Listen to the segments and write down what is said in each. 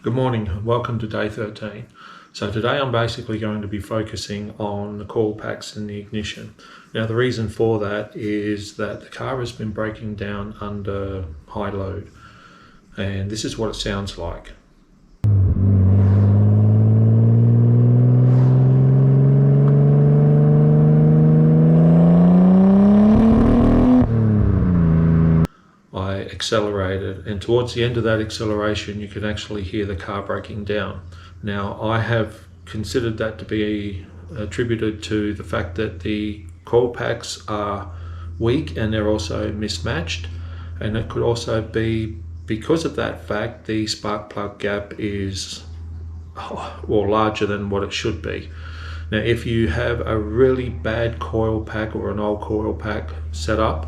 Good morning, welcome to day 13. So today I'm basically going to be focusing on the Coilpacks and the ignition. Now the reason for that is that the car has been breaking down under high load, and this is what it sounds like. I accelerated, and towards the end of that acceleration you could actually hear the car breaking down. Now I have considered that to be attributed to the fact that the Coilpacks are weak and they're also mismatched, and it could also be because of that fact the spark plug gap is larger than what it should be. Now if you have a really bad coil pack or an old coil pack set up,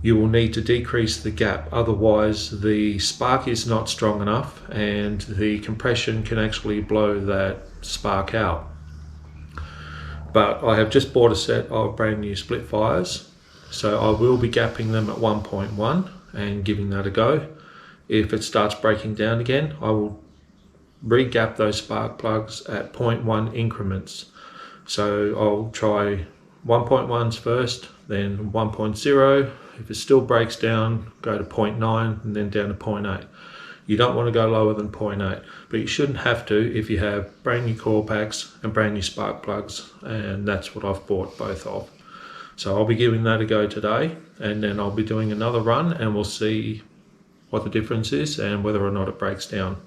you will need to decrease the gap, otherwise the spark is not strong enough and the compression can actually blow that spark out. But I have just bought a set of brand new Splitfires, so I will be gapping them at 1.1 and giving that a go. If it starts breaking down again, I will re-gap those spark plugs at 0.1 increments. So I'll try 1.1s first, then 1.0. If it still breaks down, go to 0.9 and then down to 0.8. You don't want to go lower than 0.8, but you shouldn't have to if you have brand new Coilpacks and brand new spark plugs, and that's what I've bought both of. So I'll be giving that a go today, and then I'll be doing another run and we'll see what the difference is and whether or not it breaks down.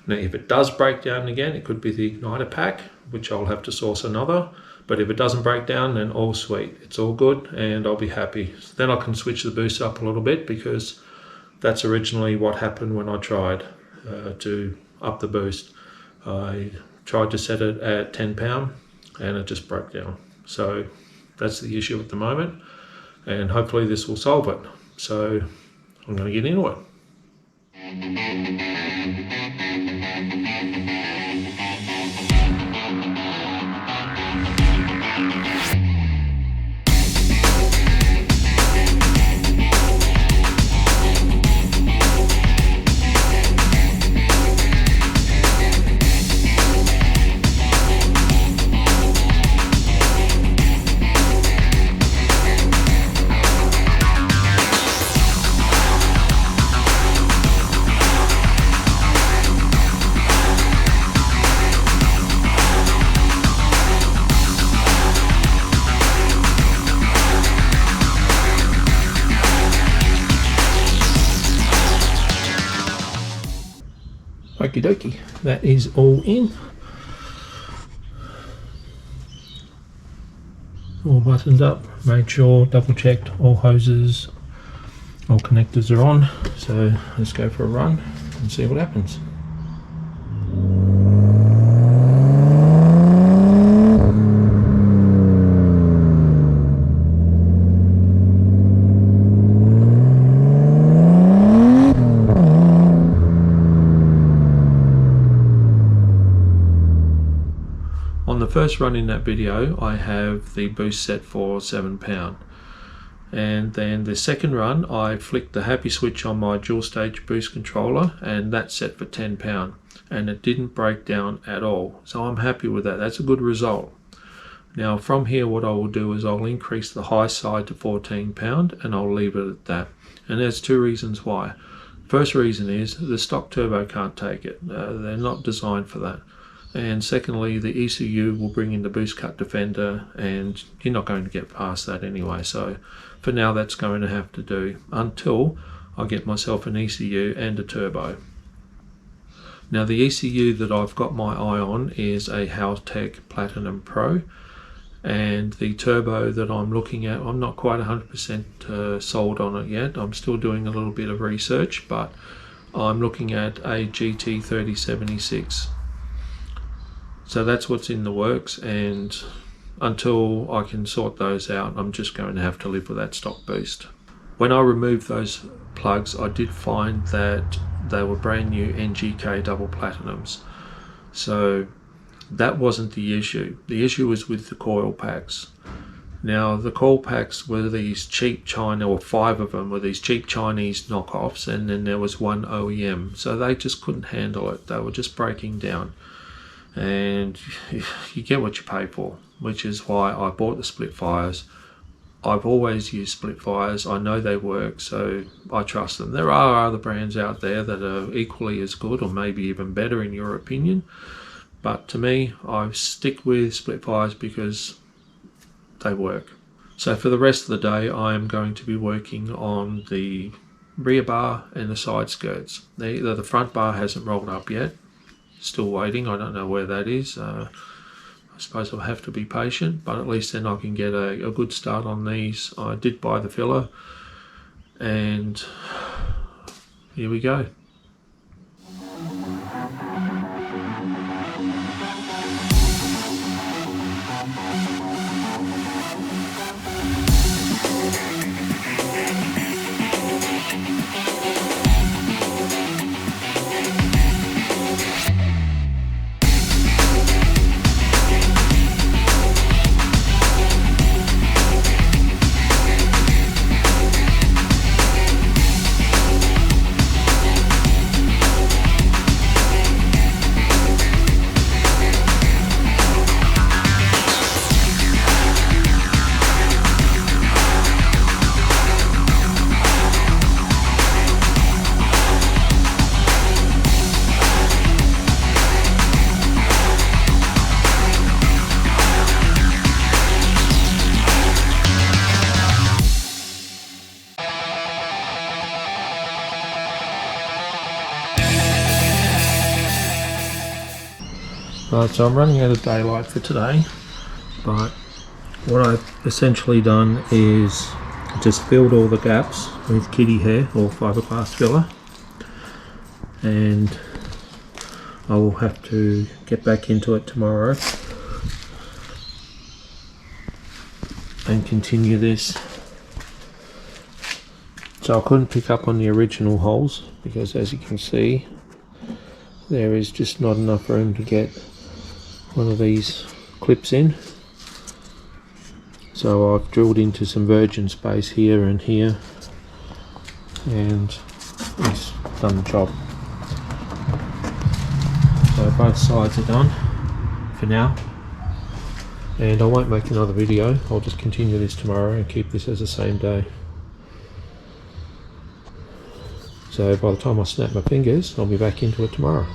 Now if it does break down again, it could be the igniter pack, which I'll have to source another. But if it doesn't break down, then all sweet, it's all good and I'll be happy. So then I can switch the boost up a little bit, because that's originally what happened when I tried to up the boost. I tried to set it at 10 pound and it just broke down. So that's the issue at the moment, and hopefully this will solve it. So I'm going to get into it. Okie dokie, that is all in. All buttoned up, made sure, double checked all hoses, all connectors are on. So let's go for a run and see what happens. On the first run in that video, I have the boost set for 7 pound, and then the second run I flicked the happy switch on my dual stage boost controller and that's set for 10 pound, and it didn't break down at all. So I'm happy with that. That's a good result. Now from here what I will do is I'll increase the high side to 14 pound and I'll leave it at that. And there's two reasons why. First reason is the stock turbo can't take it. They're not designed for that. And secondly, the ECU will bring in the boost cut defender and you're not going to get past that anyway. So for now that's going to have to do until I get myself an ECU and a turbo. Now the ECU that I've got my eye on is a Haltech Platinum Pro, and the turbo that I'm looking at, I'm not quite 100% sold on it yet. I'm still doing a little bit of research, but I'm looking at a GT3076. So that's what's in the works, and until I can sort those out, I'm just going to have to live with that stock boost. When I removed those plugs, I did find that they were brand new NGK double platinums. So that wasn't the issue. The issue was with the Coilpacks. Now the Coilpacks were these cheap China, or 5 of them were these cheap Chinese knockoffs, and then there was one OEM. So they just couldn't handle it. They were just breaking down. And you get what you pay for, which is why I bought the Splitfires. I've always used Splitfires. I know they work, so I trust them. There are other brands out there that are equally as good, or maybe even better in your opinion. But to me, I stick with Splitfires because they work. So for the rest of the day, I am going to be working on the rear bar and the side skirts. The front bar hasn't rolled up yet. Still waiting. I don't know where that is. I suppose I'll have to be patient, but at least then I can get a good start on these. I did buy the filler, and here we go. Right, so I'm running out of daylight for today, but what I've essentially done is just filled all the gaps with kitty hair or fiberglass filler, and I will have to get back into it tomorrow and continue this. So I couldn't pick up on the original holes because, as you can see, there is just not enough room to get one of these clips in. So I've drilled into some virgin space here and here, and it's done the job. So both sides are done for now, and I won't make another video. I'll just continue this tomorrow and keep this as the same day. So by the time I snap my fingers, I'll be back into it tomorrow.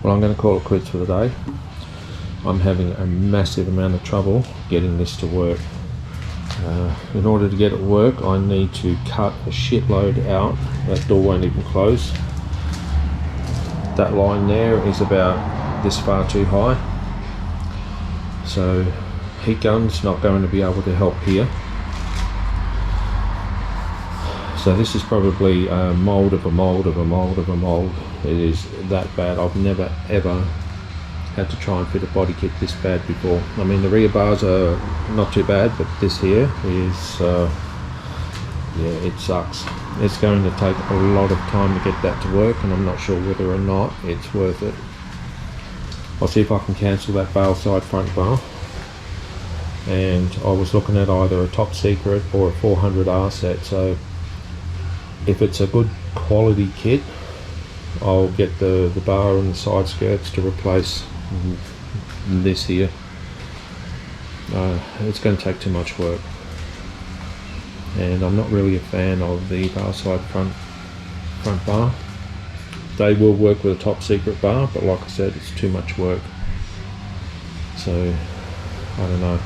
Well, I'm going to call it quits for the day. I'm having a massive amount of trouble getting this to work. In order to get it to work, I need to cut a shitload out. That door won't even close. That line there is about this far too high. So heat gun's not going to be able to help here. So this is probably a mould of a mould of a mould of a mould. It is that bad. I've never ever had to try and fit a body kit this bad before. I mean, the rear bars are not too bad, but this here is, yeah, it sucks. It's going to take a lot of time to get that to work, and I'm not sure whether or not it's worth it. I'll see if I can cancel that bail side front bar and I was looking at either a top secret or a 400R set. So if it's a good quality kit, I'll get the bar and the side skirts to replace this here. It's going to take too much work, and I'm not really a fan of the bar side front bar. They will work with a top secret bar, but like I said, it's too much work. So I don't know.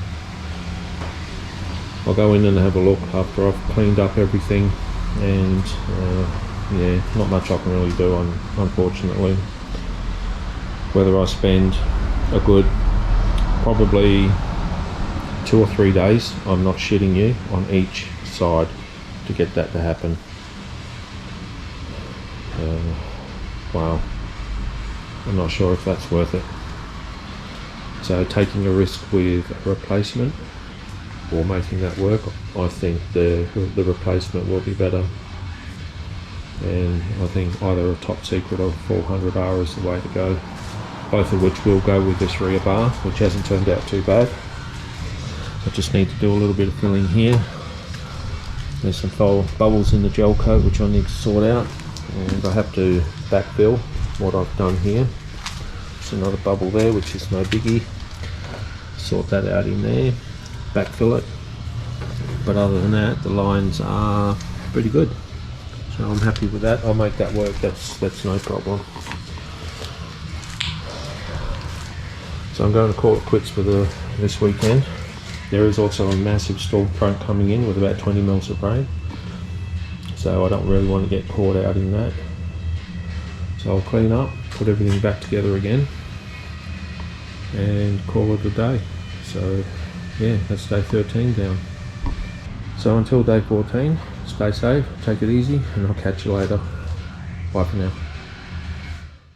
I'll go in and have a look after I've cleaned up everything, and yeah, not much I can really do unfortunately. Whether I spend a good probably 2 or 3 days, I'm not shitting you, on each side to get that to happen. Wow, I'm not sure if that's worth it. So taking a risk with a replacement or making that work, I think the replacement will be better, and I think either a top secret or 400R is the way to go, both of which will go with this rear bar, which hasn't turned out too bad. I just need to do a little bit of filling here. There's some bubbles in the gel coat which I need to sort out, and I have to backfill what I've done here. There's another bubble there which is no biggie. Sort that out in there, backfill it. But other than that, the lines are pretty good, so I'm happy with that. I'll make that work, that's no problem. So I'm going to call it quits for this weekend. There is also a massive storm front coming in with about 20 mils of rain, so I don't really want to get caught out in that. So I'll clean up, put everything back together again, and call it a day. So yeah, that's day 13 down. So until day 14, stay safe, take it easy, and I'll catch you later. Bye for now.